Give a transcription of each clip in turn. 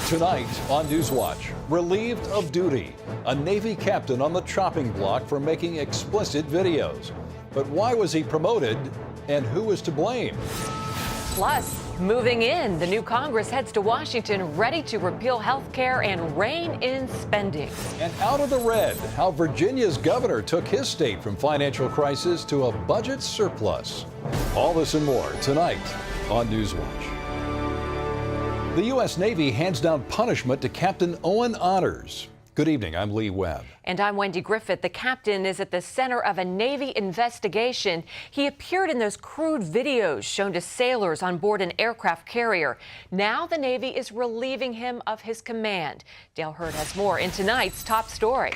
Tonight on NewsWatch, relieved of duty, a Navy captain on the chopping block for making explicit videos. But why was he promoted and who is to blame? Plus, moving in, the new Congress heads to Washington ready to repeal health care and rein in spending. And out of the red, how Virginia's governor took his state from financial crisis to a budget surplus. All this and more tonight on NewsWatch. The U.S. Navy hands down punishment to Captain Owen Honors. Good evening, I'm Lee Webb. And I'm Wendy Griffith. The captain is at the center of a Navy investigation. He appeared in those crude videos shown to sailors on board an aircraft carrier. Now the Navy is relieving him of his command. Dale Hurd has more in tonight's top story.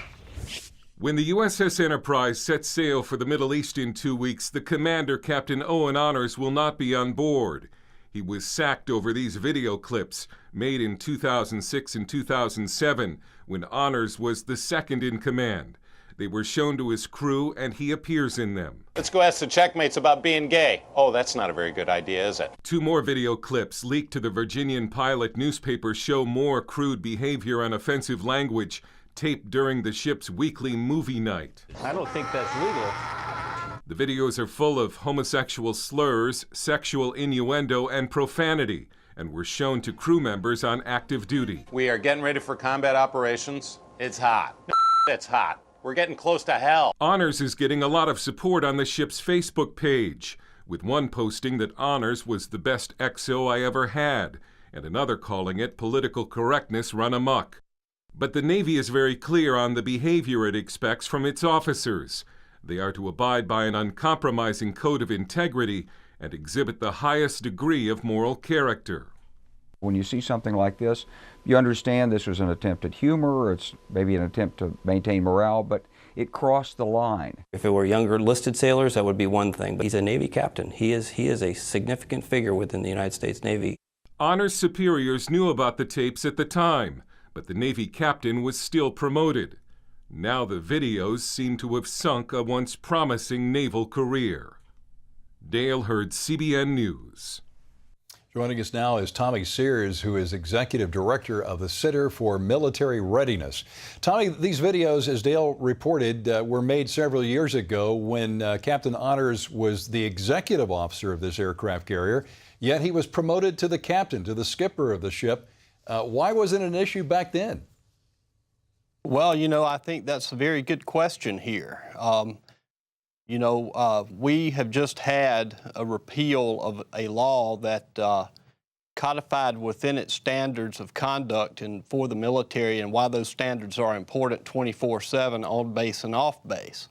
When the USS Enterprise sets sail for the Middle East in 2 weeks, the commander, Captain Owen Honors, will not be on board. He was sacked over these video clips made in 2006 and 2007 when Honors was the second in command. They were shown to his crew and he appears in them. Let's go ask the checkmates about being gay. Oh, that's not a very good idea, is it? 2 more video clips leaked to the Virginian Pilot newspaper show more crude behavior and offensive language taped during the ship's weekly movie night. I don't think that's legal. The videos are full of homosexual slurs, sexual innuendo, and profanity, and were shown to crew members on active duty. We are getting ready for combat operations. It's hot. It's hot. We're getting close to hell. Honors is getting a lot of support on the ship's Facebook page, with one posting that Honors was the best XO I ever had, and another calling it political correctness run amok. But the Navy is very clear on the behavior it expects from its officers. They are to abide by an uncompromising code of integrity and exhibit the highest degree of moral character. When you see something like this, you understand this was an attempt at humor, or it's maybe an attempt to maintain morale, but it crossed the line. If it were younger enlisted sailors, that would be one thing, but he's a Navy captain. He is a significant figure within the United States Navy. Honors superiors knew about the tapes at the time, but the Navy captain was still promoted. Now the videos seem to have sunk a once promising naval career. Dale Hurd, CBN News. Joining us now is Tommy Sears, who is Executive Director of the Center for Military Readiness. Tommy, these videos, as Dale reported, were made several years ago when Captain Honors was the executive officer of this aircraft carrier, yet he was promoted to the captain, to the skipper of the ship. Why was it an issue back then? Well, I think that's a very good question here. We have just had a repeal of a law that codified within its standards of conduct and for the military and why those standards are important 24/7 on base and off base.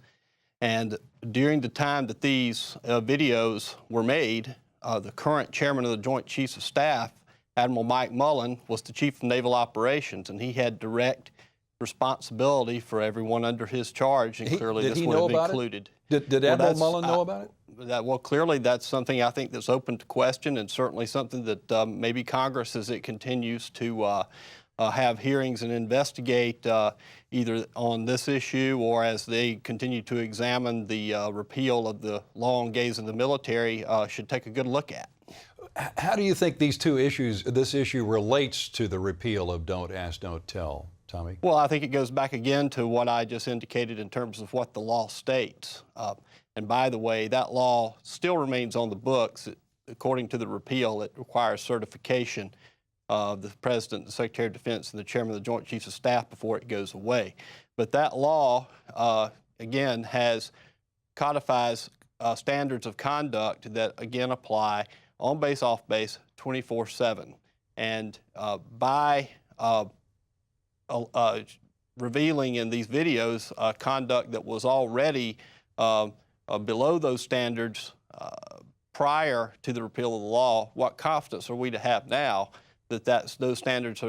And during the time that these videos were made, the current chairman of the Joint Chiefs of Staff, Admiral Mike Mullen, was the Chief of Naval Operations, and he had direct responsibility for everyone under his charge, and clearly this would have included. Did Admiral Mullen know about it? Well, clearly that's something I think that's open to question, and certainly something that maybe Congress, as it continues to have hearings and investigate either on this issue or as they continue to examine the repeal of the law on gays in the military, should take a good look at. How do you think these two issues, this issue relates to the repeal of Don't Ask, Don't Tell, Tommy? Well, I think it goes back again to what I just indicated in terms of what the law states. And by the way, that law still remains on the books. According to the repeal, it requires certification of the President, the Secretary of Defense, and the Chairman of the Joint Chiefs of Staff before it goes away. But that law, again, codifies standards of conduct that, again, apply on base, off base, 24/7. And by revealing in these videos conduct that was already below those standards prior to the repeal of the law, what confidence are we to have now that those standards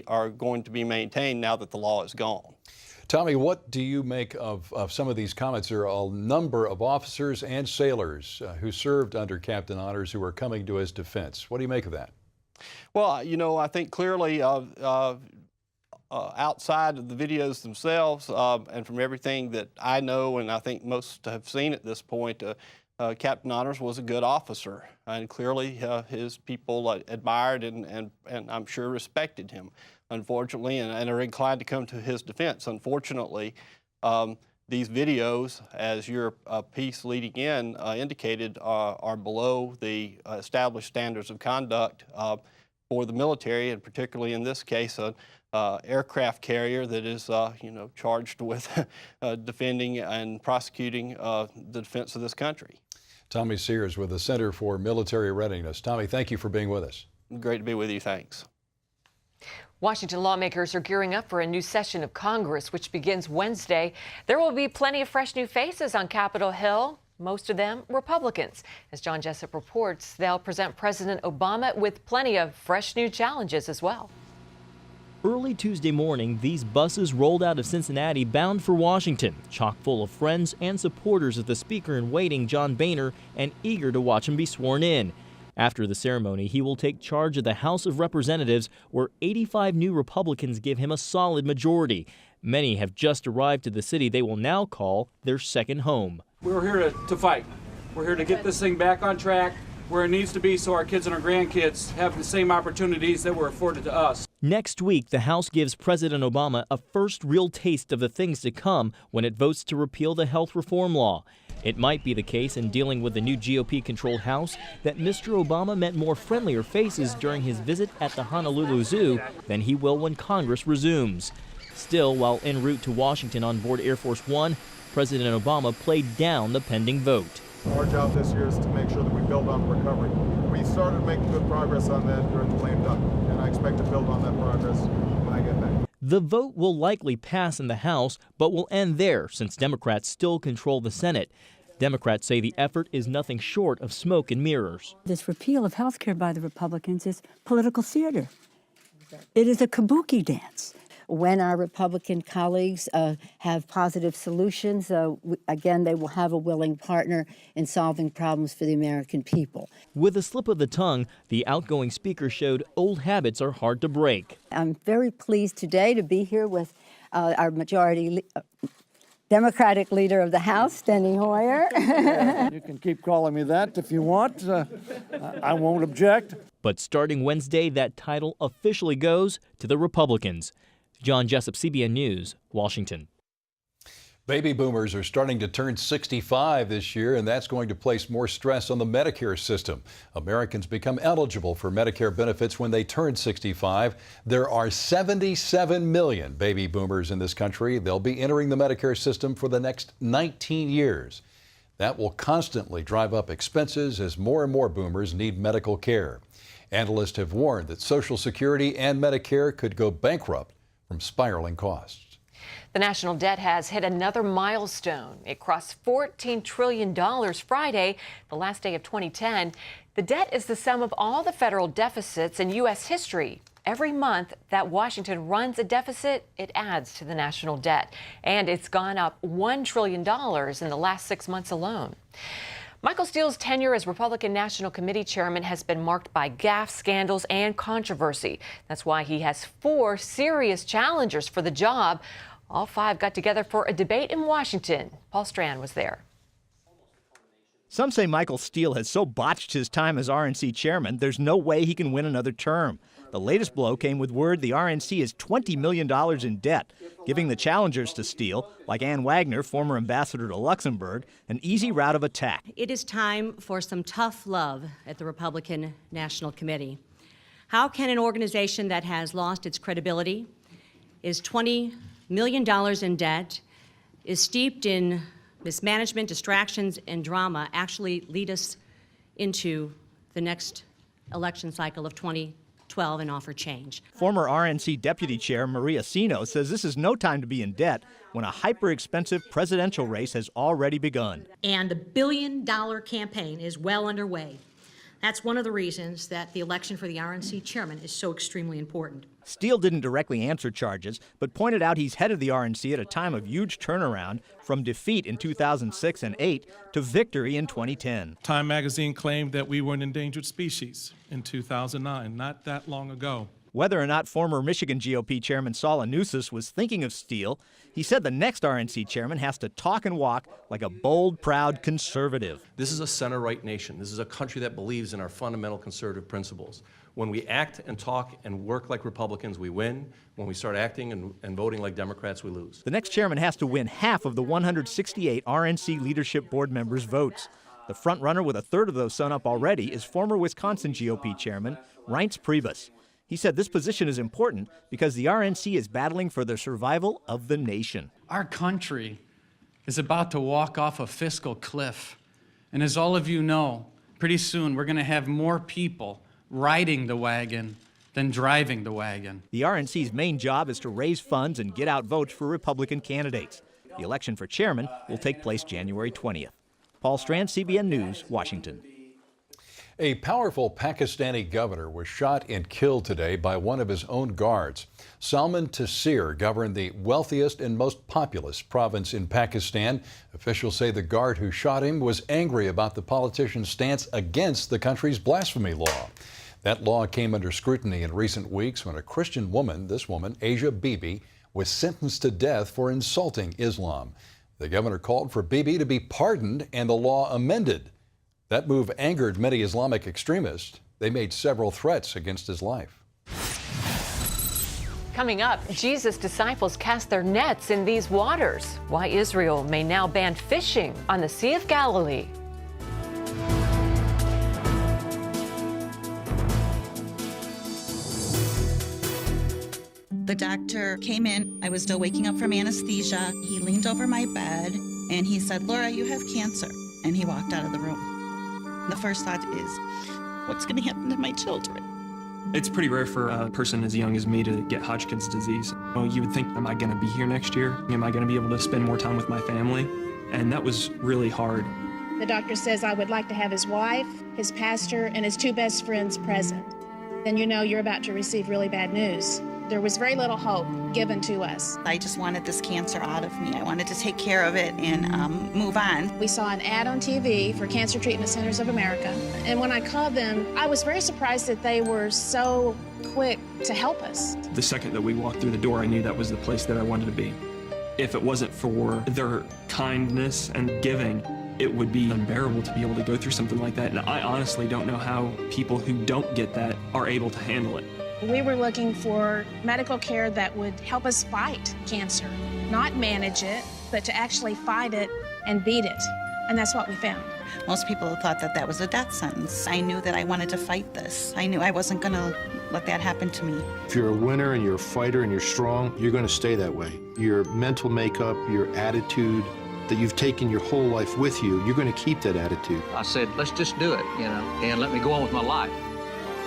are going to be maintained now that the law is gone? Tommy, what do you make of some of these comments? There are a number of officers and sailors who served under Captain Honors who are coming to his defense. What do you make of that? Well, I think clearly outside of the videos themselves and from everything that I know and I think most have seen at this point, Captain Honors was a good officer, and clearly his people admired and I'm sure respected him, unfortunately, and are inclined to come to his defense. Unfortunately, these videos, as your piece leading in indicated, are below the established standards of conduct for the military, and particularly in this case, an aircraft carrier that is, charged with defending and prosecuting the defense of this country. Tommy Sears with the Center for Military Readiness. Tommy, thank you for being with us. Great to be with you. Thanks. Washington lawmakers are gearing up for a new session of Congress, which begins Wednesday. There will be plenty of fresh new faces on Capitol Hill, most of them Republicans. As John Jessup reports, they'll present President Obama with plenty of fresh new challenges as well. Early Tuesday morning, these buses rolled out of Cincinnati bound for Washington, chock full of friends and supporters of the Speaker in waiting, John Boehner, and eager to watch him be sworn in. After the ceremony, he will take charge of the House of Representatives, where 85 new Republicans give him a solid majority. Many have just arrived to the city they will now call their second home. We're here to fight. We're here to get this thing back on track where it needs to be so our kids and our grandkids have the same opportunities that were afforded to us. Next week, the House gives President Obama a first real taste of the things to come when it votes to repeal the health reform law. It might be the case in dealing with the new GOP-controlled House that Mr. Obama met more friendlier faces during his visit at the Honolulu Zoo than he will when Congress resumes. Still, while en route to Washington on board Air Force One, President Obama played down the pending vote. Our job this year is to make sure that we build on recovery. We started making good progress on that during the lame duck, and I expect to build on that progress when I get back. The vote will likely pass in the House, but will end there since Democrats still control the Senate. Democrats say the effort is nothing short of smoke and mirrors. This repeal of health care by the Republicans is political theater. It is a kabuki dance. When our Republican colleagues have positive solutions, again, they will have a willing partner in solving problems for the American people. With a slip of the tongue, the outgoing speaker showed old habits are hard to break. I'm very pleased today to be here with our majority Democratic leader of the House, Steny Hoyer. You can keep calling me that if you want. I won't object. But starting Wednesday, that title officially goes to the Republicans. John Jessup, CBN News, Washington. Baby boomers are starting to turn 65 this year, and that's going to place more stress on the Medicare system. Americans become eligible for Medicare benefits when they turn 65. There are 77 million baby boomers in this country. They'll be entering the Medicare system for the next 19 years. That will constantly drive up expenses as more and more boomers need medical care. Analysts have warned that Social Security and Medicare could go bankrupt from spiraling costs. The national debt has hit another milestone. It crossed $14 trillion Friday, the last day of 2010. The debt is the sum of all the federal deficits in U.S. history. Every month that Washington runs a deficit, it adds to the national debt. And it's gone up $1 trillion in the last 6 months alone. Michael Steele's tenure as Republican National Committee chairman has been marked by gaffe, scandals, and controversy. That's why he has 4 serious challengers for the job. All 5 got together for a debate in Washington. Paul Strand was there. Some say Michael Steele has so botched his time as RNC chairman, there's no way he can win another term. The latest blow came with word the RNC is $20 million in debt, giving the challengers to Steele, like Ann Wagner, former ambassador to Luxembourg, an easy route of attack. It is time for some tough love at the Republican National Committee. How can an organization that has lost its credibility, is $20 million in debt, is steeped in mismanagement, distractions, and drama actually lead us into the next election cycle of 2012 and offer change? Former RNC Deputy Chair Maria Sino says this is no time to be in debt when a hyper-expensive presidential race has already begun. And the billion-dollar campaign is well underway. That's one of the reasons that the election for the RNC chairman is so extremely important. Steele didn't directly answer charges, but pointed out he's headed the RNC at a time of huge turnaround from defeat in 2006 and 2008 to victory in 2010. Time magazine claimed that we were an endangered species in 2009, not that long ago. Whether or not former Michigan GOP Chairman Saul Anousis was thinking of Steele, he said the next RNC chairman has to talk and walk like a bold, proud conservative. This is a center-right nation. This is a country that believes in our fundamental conservative principles. When we act and talk and work like Republicans, we win. When we start acting and voting like Democrats, we lose. The next chairman has to win half of the 168 RNC leadership board members' votes. The front-runner with a third of those sewn up already is former Wisconsin GOP chairman Reince Priebus. He said this position is important because the RNC is battling for the survival of the nation. Our country is about to walk off a fiscal cliff. And as all of you know, pretty soon we're going to have more people riding the wagon than driving the wagon. The RNC's main job is to raise funds and get out votes for Republican candidates. The election for chairman will take place January 20th. Paul Strand, CBN News, Washington. A powerful Pakistani governor was shot and killed today by one of his own guards. Salman Taseer governed the wealthiest and most populous province in Pakistan. Officials say the guard who shot him was angry about the politician's stance against the country's blasphemy law. That law came under scrutiny in recent weeks when a Christian woman, this woman, Asia Bibi, was sentenced to death for insulting Islam. The governor called for Bibi to be pardoned and the law amended. That move angered many Islamic extremists. They made several threats against his life. Coming up, Jesus' disciples cast their nets in these waters. Why Israel may now ban fishing on the Sea of Galilee. The doctor came in. I was still waking up from anesthesia. He leaned over my bed and he said, "Laura, you have cancer." And he walked out of the room. The first thought is, what's going to happen to my children? It's pretty rare for a person as young as me to get Hodgkin's disease. Well, you would think, am I going to be here next year? Am I going to be able to spend more time with my family? And that was really hard. The doctor says I would like to have his wife, his pastor, and his two best friends present. Then you know you're about to receive really bad news. There was very little hope given to us. I just wanted this cancer out of me. I wanted to take care of it and move on. We saw an ad on TV for Cancer Treatment Centers of America, and when I called them, I was very surprised that they were so quick to help us. The second that we walked through the door, I knew that was the place that I wanted to be. If it wasn't for their kindness and giving, it would be unbearable to be able to go through something like that. And I honestly don't know how people who don't get that are able to handle it. We were looking for medical care that would help us fight cancer, not manage it, but to actually fight it and beat it. And that's what we found. Most people thought that that was a death sentence. I knew that I wanted to fight this. I knew I wasn't going to let that happen to me. If you're a winner and you're a fighter and you're strong, you're going to stay that way. Your mental makeup, your attitude that you've taken your whole life with you, you're going to keep that attitude. I said, let's just do it, and let me go on with my life.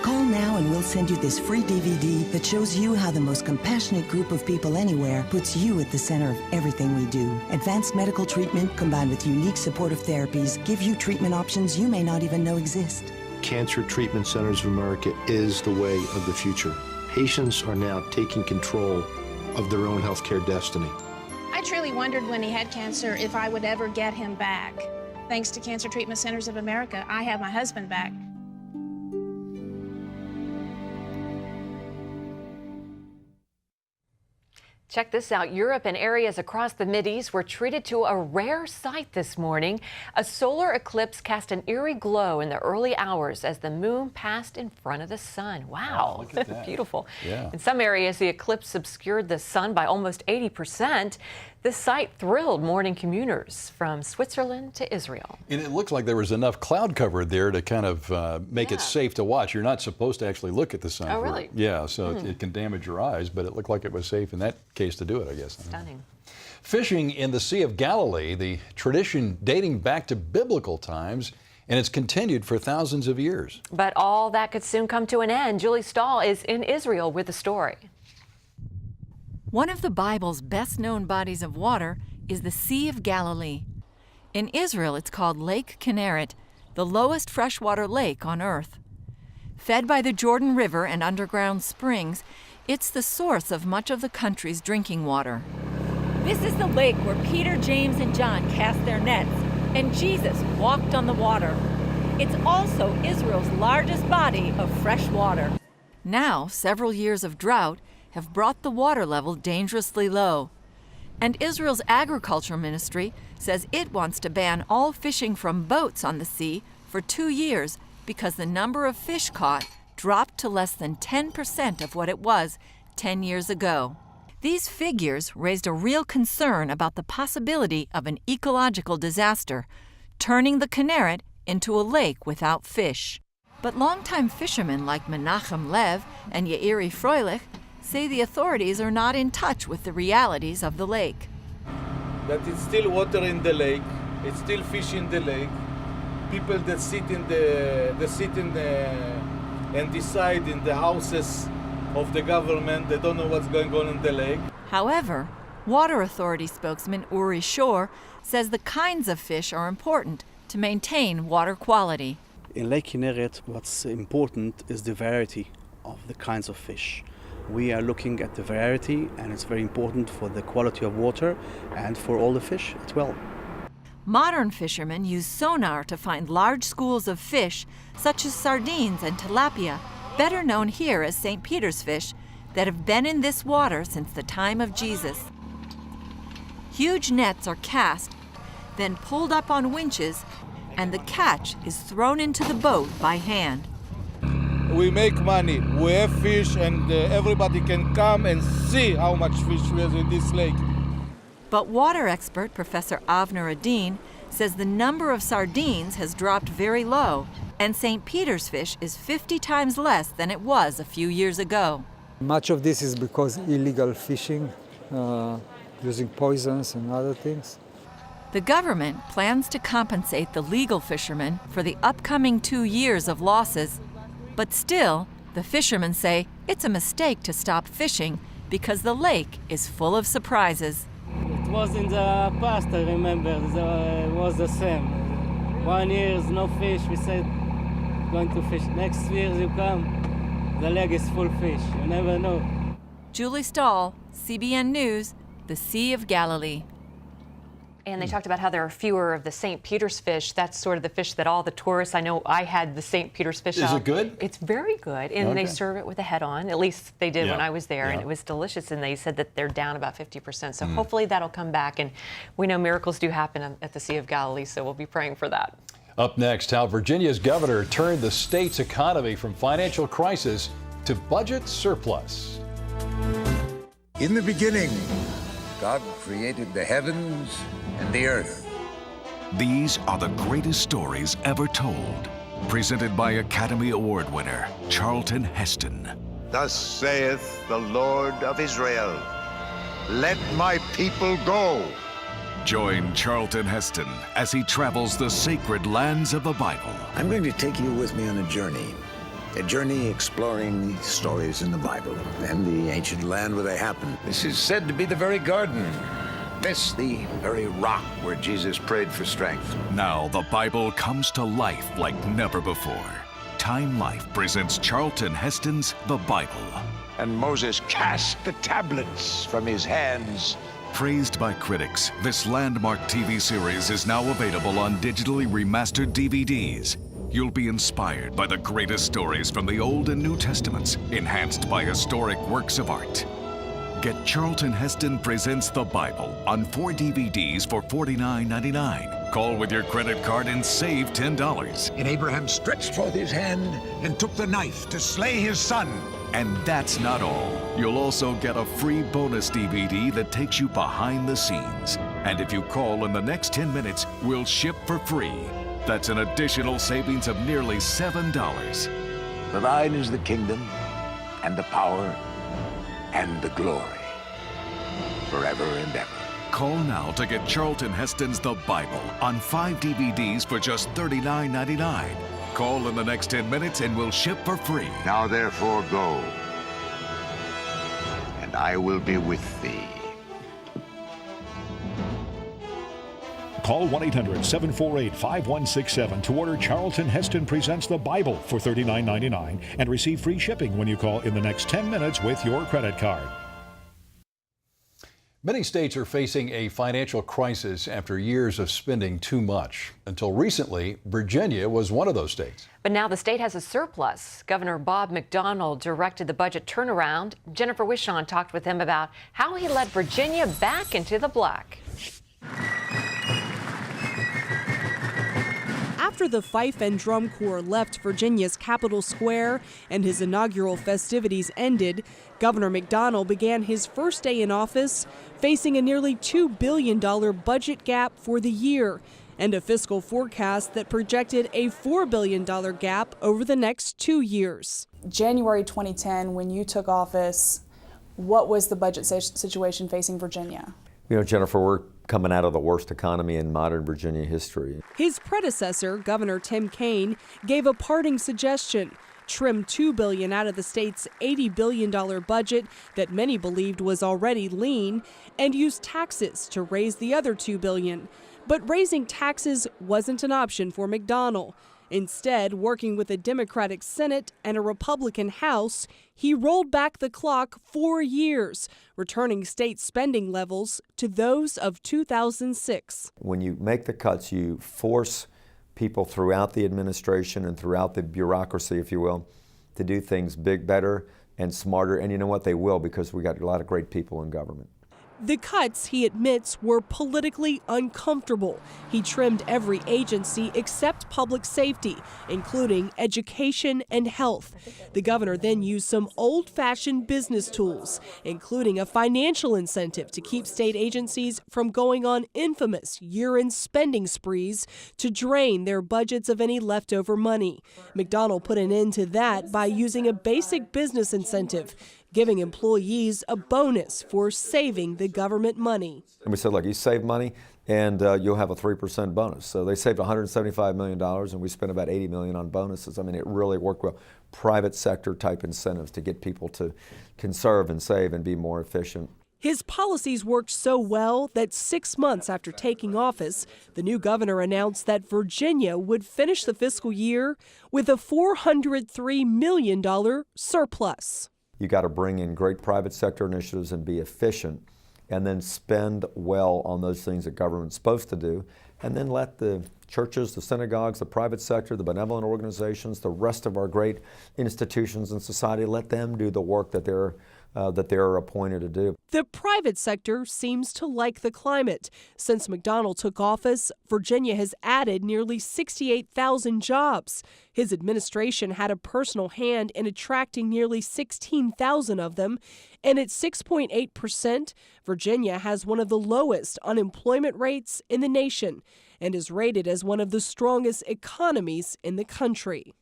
Call now and we'll send you this free DVD that shows you how the most compassionate group of people anywhere puts you at the center of everything we do. Advanced medical treatment combined with unique supportive therapies give you treatment options you may not even know exist. Cancer Treatment Centers of America is the way of the future. Patients are now taking control of their own healthcare destiny. I truly wondered when he had cancer if I would ever get him back. Thanks to Cancer Treatment Centers of America, I have my husband back. Check this out. Europe and areas across the Mideast were treated to a rare sight this morning. A solar eclipse cast an eerie glow in the early hours as the moon passed in front of the sun. Wow, look at that. Beautiful. Yeah. In some areas, the eclipse obscured the sun by almost 80%. This sight thrilled morning commuters from Switzerland to Israel. And it looks like there was enough cloud cover there to kind of make it safe to watch. You're not supposed to actually look at the sun. Oh, really? Yeah, so it can damage your eyes, but it looked like it was safe in that case to do it, I guess. Stunning. Fishing in the Sea of Galilee, the tradition dating back to biblical times, and it's continued for thousands of years. But all that could soon come to an end. Julie Stahl is in Israel with the story. One of the Bible's best-known bodies of water is the Sea of Galilee. In Israel, it's called Lake Kinneret, the lowest freshwater lake on Earth. Fed by the Jordan River and underground springs, it's the source of much of the country's drinking water. This is the lake where Peter, James, and John cast their nets, and Jesus walked on the water. It's also Israel's largest body of fresh water. Now, several years of drought have brought the water level dangerously low. And Israel's agriculture ministry says it wants to ban all fishing from boats on the sea for 2 years because the number of fish caught dropped to less than 10% of what it was 10 years ago. These figures raised a real concern about the possibility of an ecological disaster, turning the Kinneret into a lake without fish. But longtime fishermen like Menachem Lev and Yairi Froelich say the authorities are not in touch with the realities of the lake. That it's still water in the lake, it's still fish in the lake. People that sit and decide in the houses of the government, they don't know what's going on in the lake. However, Water Authority spokesman Uri Shor says the kinds of fish are important to maintain water quality. In Lake Kinneret, what's important is the variety of the kinds of fish. We are looking at the variety, and it's very important for the quality of water and for all the fish as well. Modern fishermen use sonar to find large schools of fish, such as sardines and tilapia, better known here as St. Peter's fish, that have been in this water since the time of Jesus. Huge nets are cast, then pulled up on winches, and the catch is thrown into the boat by hand. We make money, we have fish, and everybody can come and see how much fish there is in this lake. But water expert Professor Avner Adin says the number of sardines has dropped very low, and St. Peter's fish is 50 times less than it was a few years ago. Much of this is because illegal fishing, using poisons and other things. The government plans to compensate the legal fishermen for the upcoming 2 years of losses, but still, the fishermen say it's a mistake to stop fishing because the lake is full of surprises. It was in the past, I remember, it was the same. 1 year is no fish, we said, going to fish. Next year you come, the lake is full fish, you never know. Julie Stahl, CBN News, the Sea of Galilee. And they talked about how there are fewer of the St. Peter's fish. That's sort of the fish that all the tourists, I know I had the St. Peter's fish out. Is it good? It's very good. And they serve it with a head on. At least they did when I was there. Yeah. And it was delicious. And they said that they're down about 50%. So hopefully that'll come back. And we know miracles do happen at the Sea of Galilee. So we'll be praying for that. Up next, how Virginia's governor turned the state's economy from financial crisis to budget surplus. In the beginning, God created the heavens and the earth. These are the greatest stories ever told. Presented by Academy Award winner Charlton Heston. Thus saith the Lord of Israel, let my people go. Join Charlton Heston as he travels the sacred lands of the Bible. I'm going to take you with me on a journey exploring the stories in the Bible and the ancient land where they happened. This is said to be the very garden. This, the very rock where Jesus prayed for strength. Now the Bible comes to life like never before. Time Life presents Charlton Heston's The Bible. And Moses cast the tablets from his hands. Praised by critics, this landmark TV series is now available on digitally remastered DVDs. You'll be inspired by the greatest stories from the Old and New Testaments, enhanced by historic works of art. Get Charlton Heston Presents the Bible on 4 DVDs for $49.99. Call with your credit card and save $10. And Abraham stretched forth his hand and took the knife to slay his son. And that's not all. You'll also get a free bonus DVD that takes you behind the scenes. And if you call in the next 10 minutes, we'll ship for free. That's an additional savings of nearly $7. For thine is the kingdom and the power and the glory, forever and ever. Call now to get Charlton Heston's The Bible on 5 DVDs for just $39.99. Call in the next 10 minutes and we'll ship for free. Now therefore go, and I will be with thee. Call 1-800-748-5167 to order Charlton Heston Presents the Bible for $39.99 and receive free shipping when you call in the next 10 minutes with your credit card. Many states are facing a financial crisis after years of spending too much. Until recently, Virginia was one of those states. But now the state has a surplus. Governor Bob McDonnell directed the budget turnaround. Jennifer Wishon talked with him about how he led Virginia back into the black. After the fife and drum corps left Virginia's Capitol Square and his inaugural festivities ended, Governor McDonnell began his first day in office facing a nearly $2 billion budget gap for the year and a fiscal forecast that projected a $4 billion gap over the next 2 years. January 2010, when you took office, what was the budget situation facing Virginia? You know, Jennifer, we're coming out of the worst economy in modern Virginia history. His predecessor, Governor Tim Kaine, gave a parting suggestion: trim $2 billion out of the state's $80 billion budget that many believed was already lean, and use taxes to raise the other $2 billion. But raising taxes wasn't an option for McDonnell. Instead, working with a Democratic Senate and a Republican House, he rolled back the clock 4 years, returning state spending levels to those of 2006. When you make the cuts, you force people throughout the administration and throughout the bureaucracy, if you will, to do things better and smarter. And you know what? They will, because we got a lot of great people in government. The cuts, he admits, were politically uncomfortable. He trimmed every agency except public safety, including education and health. The governor then used some old-fashioned business tools, including a financial incentive to keep state agencies from going on infamous year-end spending sprees to drain their budgets of any leftover money. McDonnell put an end to that by using a basic business incentive, giving employees a bonus for saving the government money. And we said, look, you save money and you'll have a 3% bonus. So they saved $175 million and we spent about $80 million on bonuses. I mean, it really worked well. Private sector type incentives to get people to conserve and save and be more efficient. His policies worked so well that 6 months after taking office, the new governor announced that Virginia would finish the fiscal year with a $403 million surplus. You got to bring in great private sector initiatives and be efficient, and then spend well on those things that government's supposed to do, and then let the churches, the synagogues, the private sector, the benevolent organizations, the rest of our great institutions in society, let them do the work that they're appointed to do. The private sector seems to like the climate. Since McDonnell took office, Virginia has added nearly 68,000 jobs. His administration had a personal hand in attracting nearly 16,000 of them, and at 6.8%, Virginia has one of the lowest unemployment rates in the nation and is rated as one of the strongest economies in the country.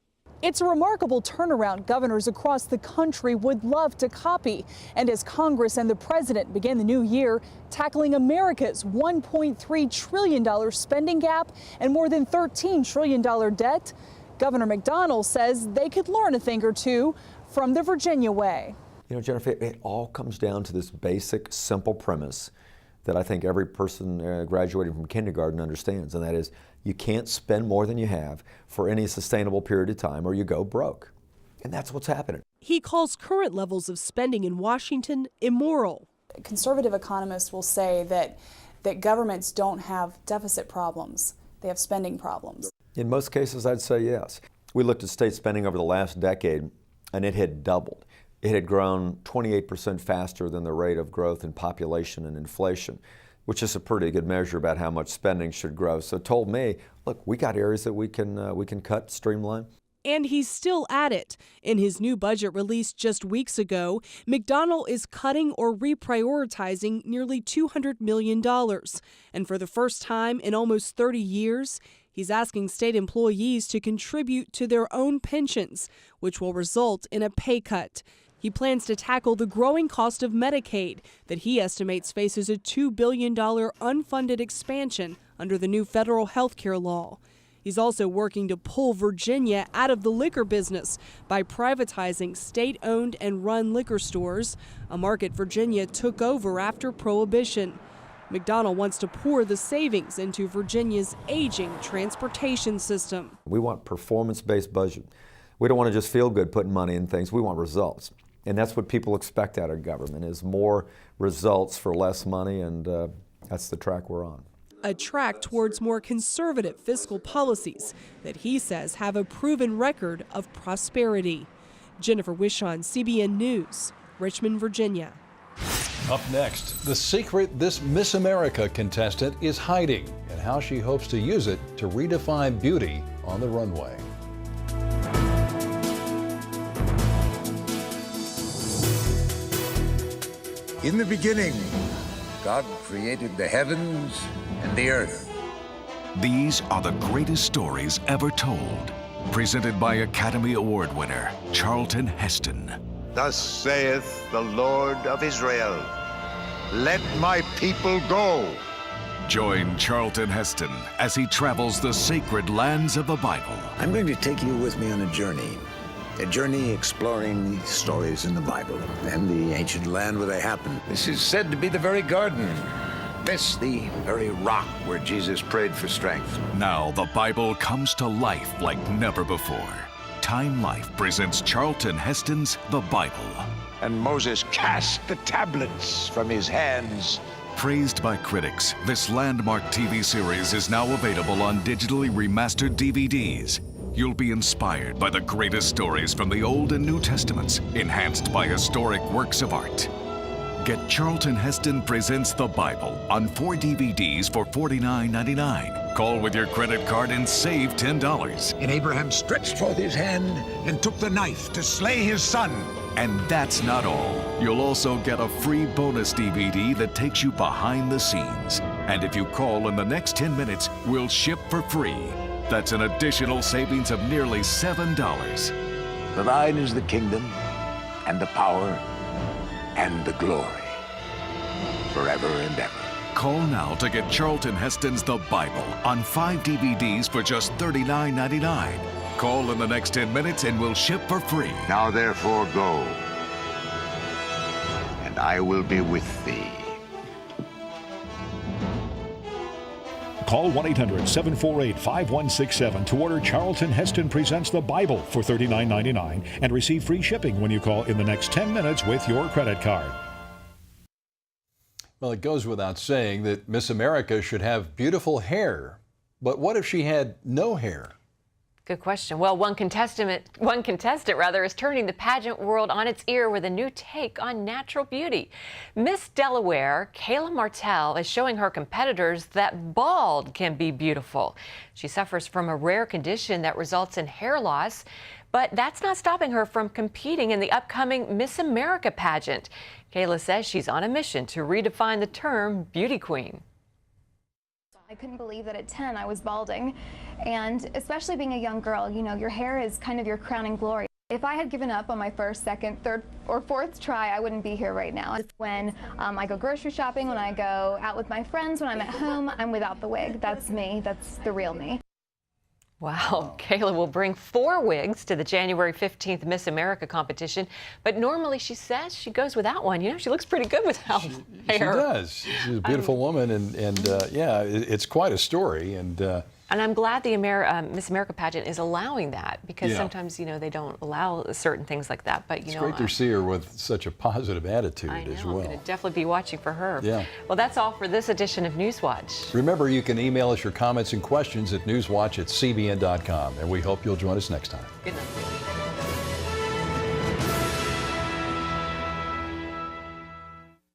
It's a remarkable turnaround governors across the country would love to copy. And as Congress and the president begin the new year tackling America's $1.3 trillion spending gap and more than $13 trillion debt, Governor McDonnell says they could learn a thing or two from the Virginia way. You know, Jennifer, it all comes down to this basic, simple premise that I think every person graduating from kindergarten understands, and that is you can't spend more than you have for any sustainable period of time or you go broke. And that's what's happening. He calls current levels of spending in Washington immoral. Conservative economists will say that governments don't have deficit problems, they have spending problems. In most cases, I'd say yes. We looked at state spending over the last decade, and it had doubled. It had grown 28% faster than the rate of growth in population and inflation, which is a pretty good measure about how much spending should grow. So it told me, look, we got areas that we can cut, streamline. And he's still at it. In his new budget released just weeks ago, McDonnell is cutting or reprioritizing nearly $200 million. And for the first time in almost 30 years, he's asking state employees to contribute to their own pensions, which will result in a pay cut. He plans to tackle the growing cost of Medicaid that he estimates faces a $2 billion unfunded expansion under the new federal health care law. He's also working to pull Virginia out of the liquor business by privatizing state-owned and run liquor stores, a market Virginia took over after Prohibition. McDonnell wants to pour the savings into Virginia's aging transportation system. We want performance-based budget. We don't want to just feel good putting money in things. We want results. And that's what people expect out of government, is more results for less money, and that's the track we're on. A track towards more conservative fiscal policies that he says have a proven record of prosperity. Jennifer Wishon, CBN News, Richmond, Virginia. Up next, the secret this Miss America contestant is hiding and how she hopes to use it to redefine beauty on the runway. In the beginning, God created the heavens and the earth. These are the greatest stories ever told. Presented by Academy Award winner Charlton Heston. Thus saith the Lord of Israel, let my people go. Join Charlton Heston as he travels the sacred lands of the Bible. I'm going to take you with me on a journey exploring the stories in the Bible and the ancient land where they happened. This is said to be the very garden. This, the very rock where Jesus prayed for strength. Now the Bible comes to life like never before. Time Life presents Charlton Heston's The Bible. And Moses cast the tablets from his hands. Praised by critics, this landmark TV series is now available on digitally remastered DVDs. You'll be inspired by the greatest stories from the Old and New Testaments, enhanced by historic works of art. Get Charlton Heston Presents the Bible on 4 DVDs for $49.99. Call with your credit card and save $10. And Abraham stretched forth his hand and took the knife to slay his son. And that's not all. You'll also get a free bonus DVD that takes you behind the scenes. And if you call in the next 10 minutes, we'll ship for free. That's an additional savings of nearly $7. For thine is the kingdom and the power and the glory, forever and ever. Call now to get Charlton Heston's The Bible on 5 DVDs for just $39.99. Call in the next 10 minutes and we'll ship for free. Now therefore go, and I will be with thee. Call 1-800-748-5167 to order Charlton Heston Presents the Bible for $39.99 and receive free shipping when you call in the next 10 minutes with your credit card. Well, it goes without saying that Miss America should have beautiful hair. But what if she had no hair? Good question. Well, one contestant is turning the pageant world on its ear with a new take on natural beauty. Miss Delaware, Kayla Martell, is showing her competitors that bald can be beautiful. She suffers from a rare condition that results in hair loss, but that's not stopping her from competing in the upcoming Miss America pageant. Kayla says she's on a mission to redefine the term beauty queen. I couldn't believe that at 10 I was balding, and especially being a young girl, you know, your hair is kind of your crowning glory. If I had given up on my first, second, third, or fourth try, I wouldn't be here right now. When I go grocery shopping, when I go out with my friends, when I'm at home, I'm without the wig. That's me. That's the real me. Wow. Kayla will bring 4 wigs to the January 15th Miss America competition, but normally she says she goes without one. You know, she looks pretty good without hair. She does. She's a beautiful woman, and yeah, it's quite a story. And I'm glad the Miss America pageant is allowing that, because sometimes, you know, they don't allow certain things like that. But, it's great to see her with such a positive attitude as well. I'm going to definitely be watching for her. Yeah. Well, that's all for this edition of Newswatch. Remember, you can email us your comments and questions at newswatch@cbn.com, and we hope you'll join us next time. Good night.